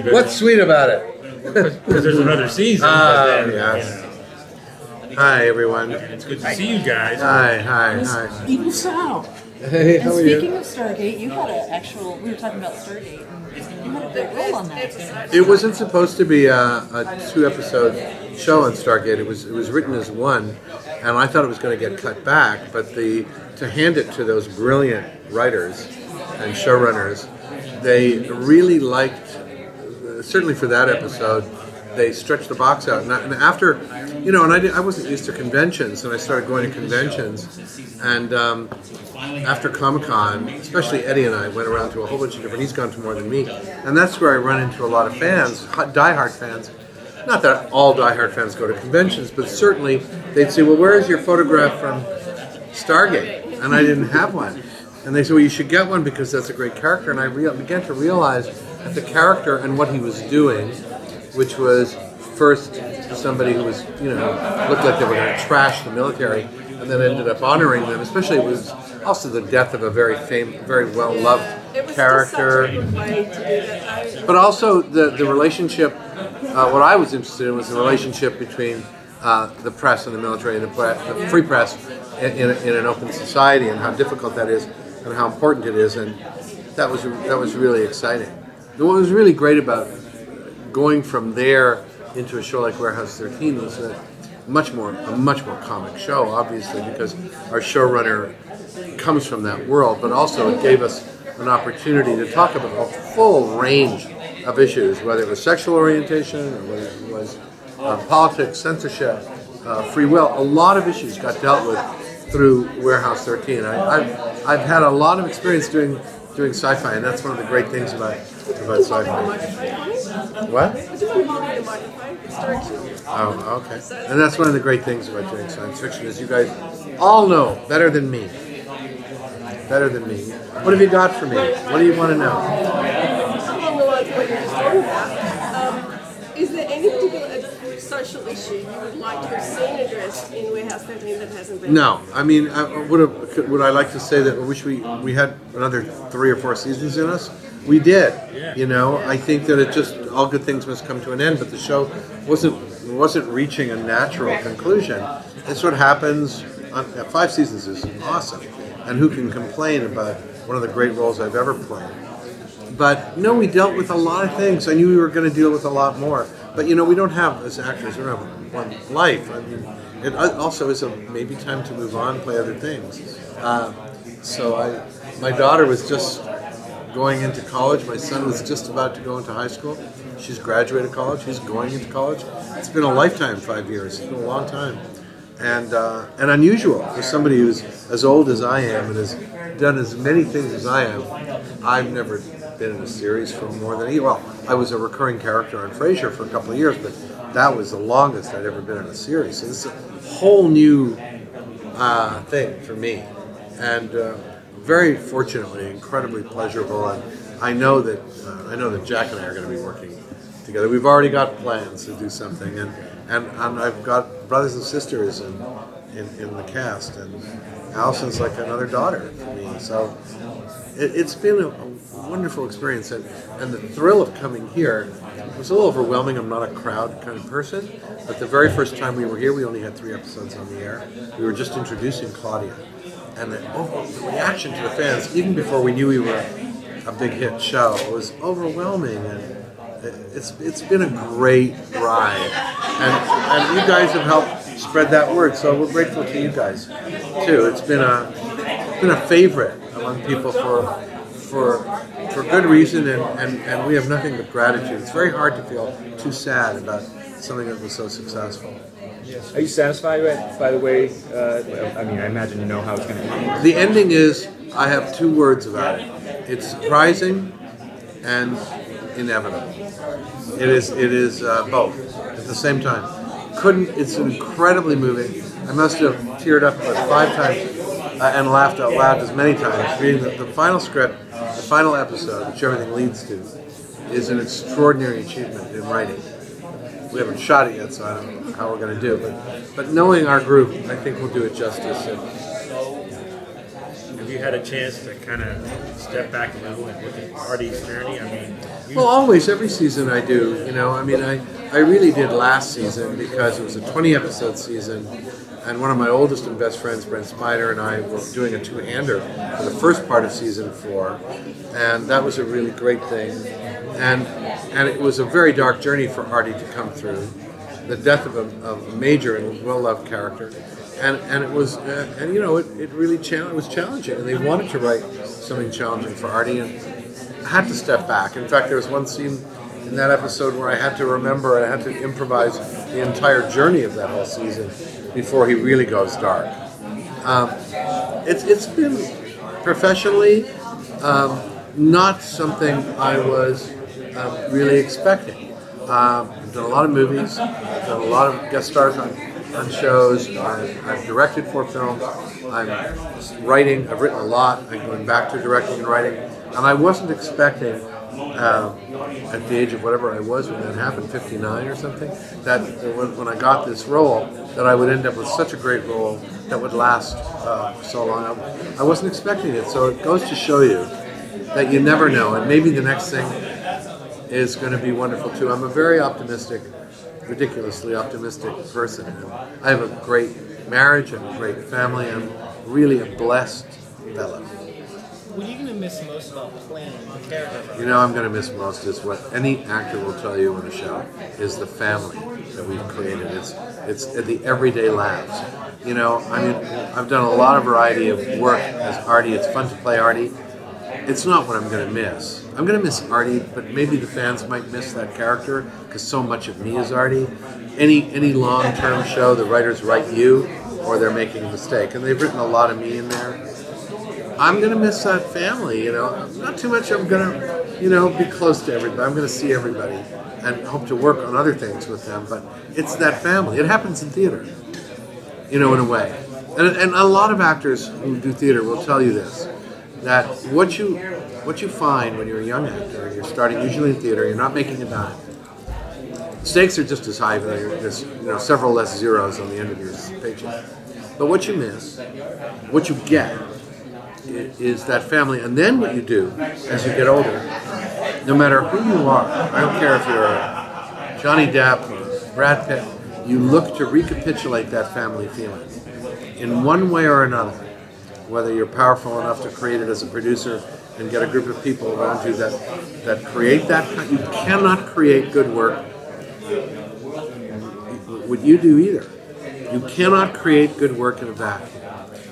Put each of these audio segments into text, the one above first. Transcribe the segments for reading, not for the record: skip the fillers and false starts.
What's sweet about it? Because there's another season. Yes. Hi, everyone. It's good to see you guys. Hi. Even Sal. Hey, how are you? Speaking of Stargate, you had an actual. We were talking about Stargate. And you had a big role on that. It wasn't supposed to be a 2-episode show on Stargate. It was written as one, and I thought it was going to get cut back. But to hand it to those brilliant writers and showrunners, they really liked. Certainly for that episode, they stretched the box out, and after, and I wasn't used to conventions, and I started going to conventions, and after Comic-Con, especially Eddie and I went around to a whole bunch of different. He's gone to more than me, and that's where I run into a lot of fans, diehard fans. Not that all diehard fans go to conventions, but certainly they'd say, "Well, where is your photograph from Stargate?" And I didn't have one, and they said, "Well, you should get one because that's a great character." And I began to realize that the character and what he was doing, which was first somebody who was, looked like they were going to trash the military, and then ended up honoring them. Especially, it was also the death of a very well-loved character. But also the relationship. What I was interested in was the relationship between the press and the military, and the free press in an open society, and how difficult that is, and how important it is, and that was really exciting. What was really great about going from there into a show like Warehouse 13 was a much more comic show, obviously, because our showrunner comes from that world, but also it gave us an opportunity to talk about a full range of issues, whether it was sexual orientation or whether it was politics, censorship, free will. A lot of issues got dealt with through Warehouse 13. I've had a lot of experience doing sci-fi, and that's one of the great things about sci-fi. What? Oh, okay. And that's one of the great things about doing science fiction, is you guys all know better than me. Better than me. What have you got for me? What do you want to know? Along the lines of what you're just talking about, is there any particular social issue you would like to have seen addressed in Warehouse 13 that hasn't been? No. I mean, would I like to say that I wish we had another 3 or 4 seasons in us? We did. Yeah. I think that it just, all good things must come to an end, but the show wasn't reaching a natural conclusion. It's what happens. 5 seasons is awesome, and who can complain about one of the great roles I've ever played? But no, we dealt with a lot of things. I knew we were going to deal with a lot more. But we don't have, as actors, we don't have one life. I mean, it also is maybe time to move on, play other things. My daughter was just going into college. My son was just about to go into high school. She's graduated college. He's going into college. It's been a lifetime, 5 years. It's been a long time. And unusual for somebody who's as old as I am and has done as many things as I am. I've never been in a series for more than a year. Well, I was a recurring character on Frasier for a couple of years, but that was the longest I'd ever been in a series. So this is a whole new thing for me, and very fortunately, incredibly pleasurable. And I know that Jack and I are going to be working together. We've already got plans to do something, and I've got brothers and sisters in the cast, and Allison's like another daughter for me. So it's been a wonderful experience, and the thrill of coming here was a little overwhelming. I'm not a crowd kind of person, but the very first time we were here, we only had 3 episodes on the air. We were just introducing Claudia, and the reaction to the fans, even before we knew we were a big hit show, was overwhelming, and it's been a great ride, and you guys have helped spread that word. So we're grateful to you guys too. It's been a favorite among people for good reason, and we have nothing but gratitude. It's very hard to feel too sad about something that was so successful. Are you satisfied by the way? I mean, I imagine you know how it's going to end. The ending is, I have 2 words about it. It's surprising and inevitable. It is both at the same time. It's incredibly moving. I must have teared up about 5 times and laughed out loud as many times reading the final script, the final episode, which everything leads to, is an extraordinary achievement in writing. We haven't shot it yet, so I don't know how we're going to do it. But knowing our group, I think we'll do it justice. Have you had a chance to kind of step back a little and look at Artie's journey? I mean, Well, always, every season I do. I mean, I really did last season because it was a 20-episode season, and one of my oldest and best friends, Brent Spider, and I were doing a two-hander for the first part of season 4, and that was a really great thing. And it was a very dark journey for Artie to come through, the death of a major and well-loved character, and it was it really it was challenging, and they wanted to write something challenging for Artie, and I had to step back. In fact, there was one scene in that episode where I had to remember, I had to improvise the entire journey of that whole season before he really goes dark. It's been professionally not something I was really expecting. I've done a lot of movies, I've done a lot of guest stars on shows, I've directed 4 films, I'm writing, I've written a lot, I'm going back to directing and writing, and I wasn't expecting at the age of whatever I was when that happened, 59 or something, that when I got this role, that I would end up with such a great role that would last so long. I wasn't expecting it, so it goes to show you that you never know, and maybe the next thing is going to be wonderful too. I'm a very optimistic, ridiculously optimistic person. I have a great marriage and a great family. I'm really a blessed fellow. What are you going to miss most about playing the character? I'm going to miss most is what any actor will tell you on a show, is the family that we've created. It's the everyday laughs. I mean, I've done a lot of variety of work as Artie. It's fun to play Artie. It's not what I'm going to miss. I'm going to miss Artie, but maybe the fans might miss that character because so much of me is Artie. Any long-term show, the writers write you, or they're making a mistake, and they've written a lot of me in there. I'm going to miss that family, Not too much. I'm going to, be close to everybody. I'm going to see everybody and hope to work on other things with them, but it's that family. It happens in theater, in a way. And a lot of actors who do theater will tell you this, that what you find when you're a young actor and you're starting usually in theater, you're not making a dime. Stakes are just as high, there's several less zeros on the end of your paycheck. But what you miss, what you get, is that family. And then what you do as you get older, no matter who you are, I don't care if you're Johnny Depp or Brad Pitt, you look to recapitulate that family feeling in one way or another. Whether you're powerful enough to create it as a producer and get a group of people around you that create that. You cannot create good work what you do either. You cannot create good work in a vacuum.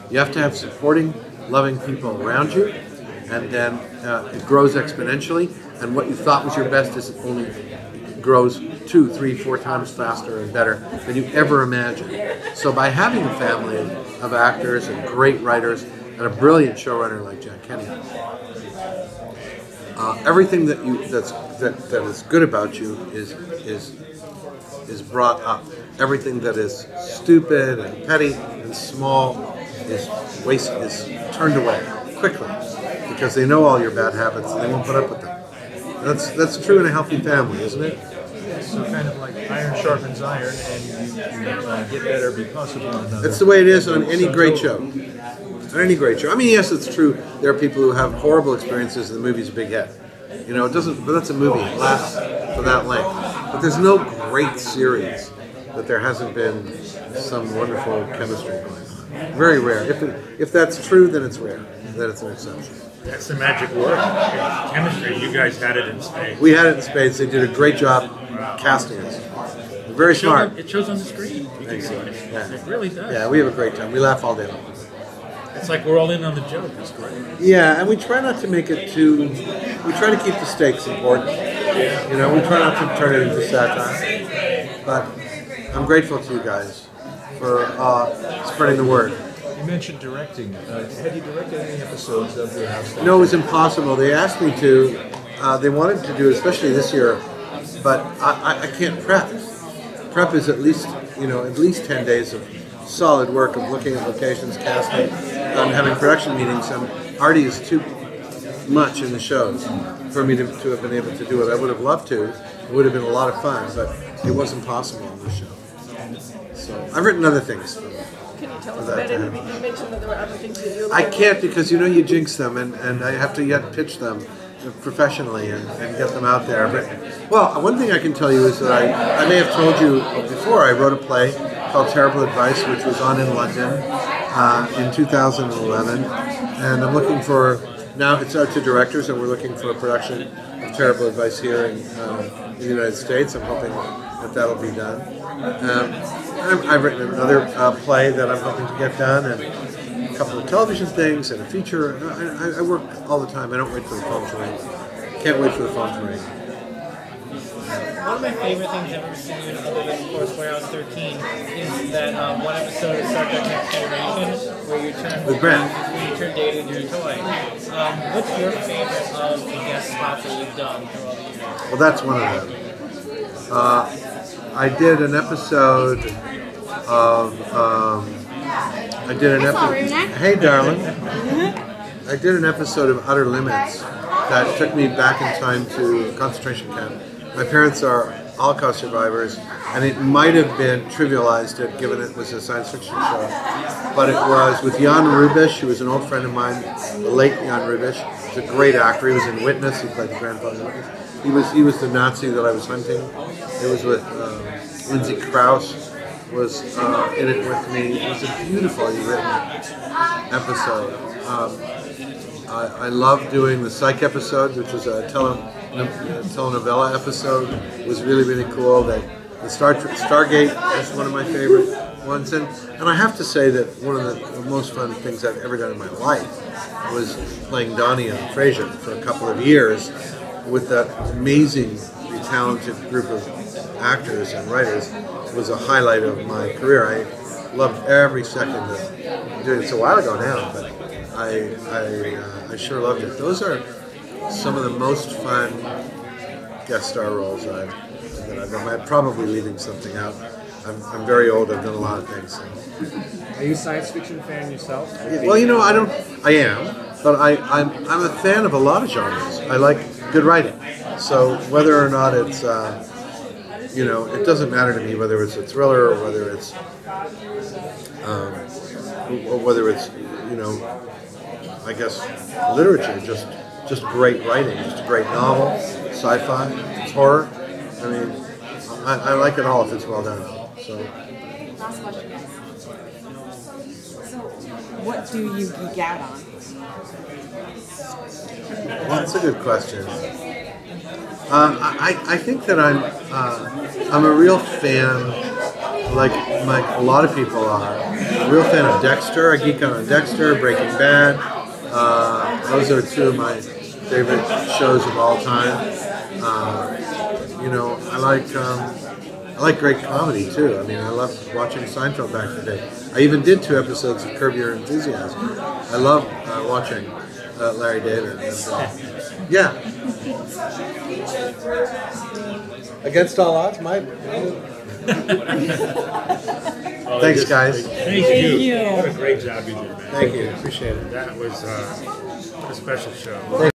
You have to have supporting, loving people around you, and then it grows exponentially, and what you thought was your best is only grows 2, 3, 4 times faster and better than you ever imagined. So by having a family of actors and great writers and a brilliant showrunner like Jack Kenny, everything that is good about you is brought up. Everything that is stupid and petty and small is turned away quickly because they know all your bad habits and they won't put up with them. That's true in a healthy family, isn't it? So kind of like iron sharpens iron, and you get better because of one another. That's the way it is on any great show. On any great show. I mean, yes, it's true. There are people who have horrible experiences, and the movie's a big hit. It doesn't. But that's a movie. It lasts for that length. But there's no great series that there hasn't been some wonderful chemistry going on. Very rare. If that's true, then it's rare. Then it's an exception. That's the magic word. Chemistry. You guys had it in spades. We had it in spades. They did a great job casting us. Very smart. It shows on the screen. You can see it. Yeah. It really does. Yeah, we have a great time. We laugh all day long. It's like we're all in on the joke. It's great. Yeah, and we try not to make it too. We try to keep the stakes important. We try not to turn it into satire. But I'm grateful to you guys for spreading the word. You mentioned directing. Had you directed any episodes of Your House? No, it was impossible. They asked me to. They wanted to do it, especially this year, but I can't prep. Prep is at least 10 days of solid work of looking at locations, casting, and having production meetings. And Artie is too much in the shows for me to have been able to do it. I would have loved to. It would have been a lot of fun, but it wasn't possible on this show. So I've written other things Can you tell us that about to it? him. You mentioned that there were other things that you I can't because you jinx them, and I have to yet pitch them professionally and get them out there. But well, one thing I can tell you is that I may have told you before. I wrote a play called Terrible Advice, which was on in London in 2011, and I'm looking for now. It's out to directors, and we're looking for a production of Terrible Advice here in the United States. I'm hoping that that'll be done. I've written another play that I'm hoping to get done, and a couple of television things and a feature. I work all the time. I don't wait for the phone to ring. Can't wait for the phone to ring. One of my favorite things I've ever seen you in, other than, of course, Where I Was 13, is that one episode of Star Trek Next Generation where you turn data into a toy. What's your favorite of the guest spots that you've done through all the years? Well, that's one of them. I did an episode of. Saul Rubinek. Hey, darling. I did an episode of Outer Limits that took me back in time to a concentration camp. My parents are Holocaust survivors, and it might have been trivialized given it was a science fiction show. But it was with Jan Rubisch, who was an old friend of mine, the late Jan Rubisch. He's a great actor. He was in Witness. He played the grandfather in Witness. He was the Nazi that I was hunting. It was with Lindsay Krause was in it with me. It was a beautifully written episode. I love doing the Psych episode, which was a telenovela episode. It was really, really cool. The Stargate is one of my favorite ones. And I have to say that one of the most fun things I've ever done in my life was playing Donnie on Frasier for a couple of years with that amazingly talented group of actors and writers. It was a highlight of my career. I loved every second of doing it. It's a while ago now, but I sure loved it. Those are some of the most fun guest star roles that I've done. I'm probably leaving something out. I'm very old. I've done a lot of things. So. Are you a science fiction fan yourself? Well, I am, but I'm a fan of a lot of genres. I like good writing. So whether or not it's, it doesn't matter to me whether it's a thriller or whether it's, I guess literature, just great writing, just a great novel, sci-fi, it's horror. I mean, I like it all if it's well done. So. Last question, guys. So, what do you geek out on? Well, that's a good question. I think that I'm a real fan, like a lot of people are. I'm a real fan of Dexter. I geek out on Dexter, Breaking Bad. Those are two of my favorite shows of all time. I like great comedy too. I mean, I love watching Seinfeld back in the day. I even did 2 episodes of Curb Your Enthusiasm. I love watching Larry David. Yeah. Against all odds, Thanks, guys. Thank you. What a great job you did, man. Thank you. Appreciate it. That was a special show.